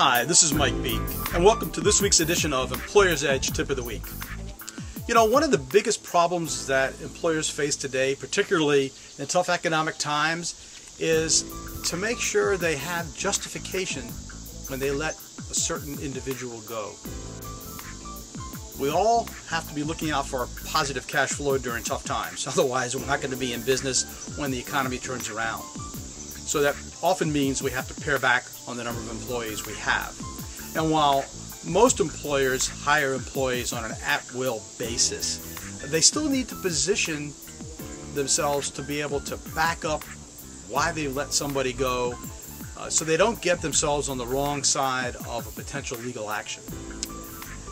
Hi, this is Mike Beek, and welcome to this week's edition of Employer's Edge Tip of the Week. You know, one of the biggest problems that employers face today, particularly in tough economic times, is to make sure they have justification when they let a certain individual go. We all have to be looking out for positive cash flow during tough times. Otherwise, we're not going to be in business when the economy turns around. So that often means we have to pare back on the number of employees we have. And while most employers hire employees on an at-will basis, they still need to position themselves to be able to back up why they let somebody go so they don't get themselves on the wrong side of a potential legal action.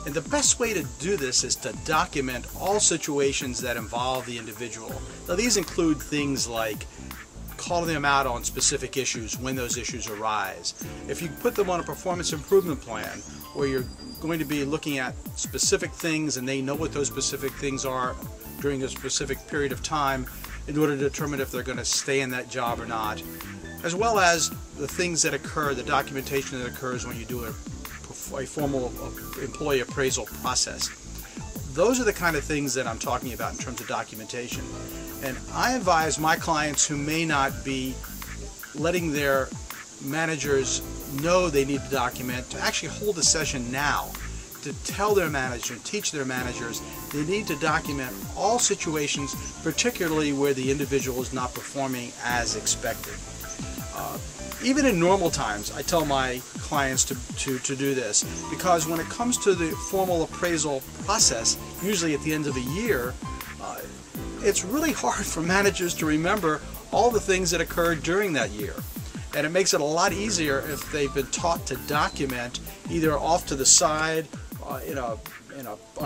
And the best way to do this is to document all situations that involve the individual. Now, these include things like calling them out on specific issues when those issues arise. If you put them on a performance improvement plan where you're going to be looking at specific things and they know what those specific things are during a specific period of time in order to determine if they're going to stay in that job or not, as well as the things that occur, the documentation that occurs when you do a formal employee appraisal process. Those are the kind of things that I'm talking about in terms of documentation. And I advise my clients who may not be letting their managers know they need to document to actually hold a session now to tell their manager and teach their managers they need to document all situations, particularly where the individual is not performing as expected. Even in normal times, I tell my clients to do this, because when it comes to the formal appraisal process, usually at the end of a year, it's really hard for managers to remember all the things that occurred during that year. And it makes it a lot easier if they've been taught to document either off to the side on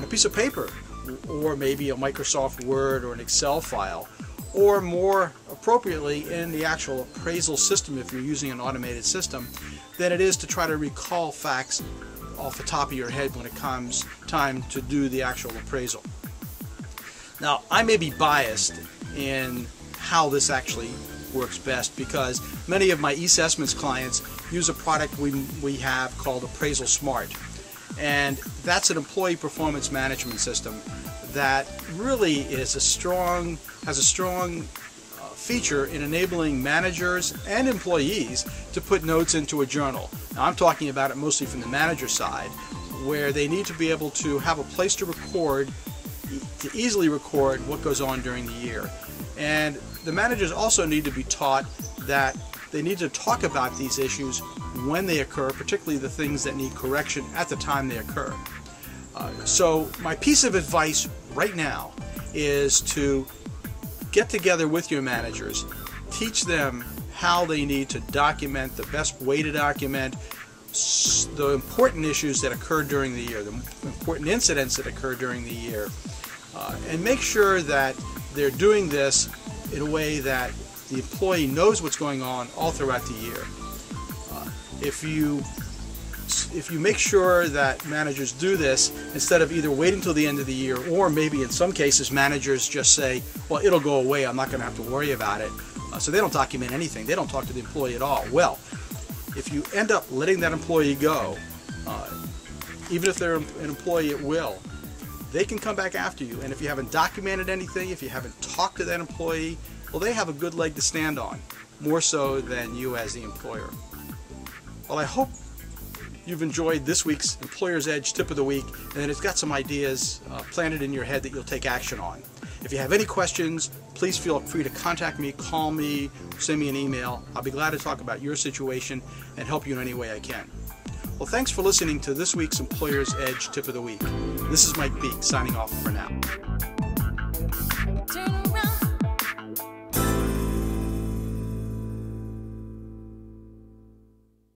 a piece of paper, or maybe a Microsoft Word or an Excel file, or more appropriately in the actual appraisal system if you're using an automated system, than it is to try to recall facts off the top of your head when it comes time to do the actual appraisal. Now, I may be biased in how this actually works best, because many of my eAssessments clients use a product we have called Appraisal Smart, and that's an employee performance management system that really has a strong feature in enabling managers and employees to put notes into a journal. Now, I'm talking about it mostly from the manager side, where they need to be able to have a place to easily record what goes on during the year. And the managers also need to be taught that they need to talk about these issues when they occur, particularly the things that need correction at the time they occur. So my piece of advice right now is to get together with your managers, teach them how they need to document, the best way to document the important issues that occur during the year, the important incidents that occur during the year, and make sure that they're doing this in a way that the employee knows what's going on all throughout the year. If you make sure that managers do this, instead of either waiting till the end of the year, or maybe in some cases managers just say, well, it'll go away, I'm not going to have to worry about it, so they don't document anything, they don't talk to the employee at all. Well, if you end up letting that employee go, even if they're an employee at will, they can come back after you, and if you haven't documented anything, if you haven't talked to that employee, well, they have a good leg to stand on, more so than you as the employer. Well, I hope you've enjoyed this week's Employer's Edge Tip of the Week, and that it's got some ideas planted in your head that you'll take action on. If you have any questions, please feel free to contact me, call me, send me an email. I'll be glad to talk about your situation and help you in any way I can. Well, thanks for listening to this week's Employer's Edge Tip of the Week. This is Mike Beek signing off for now.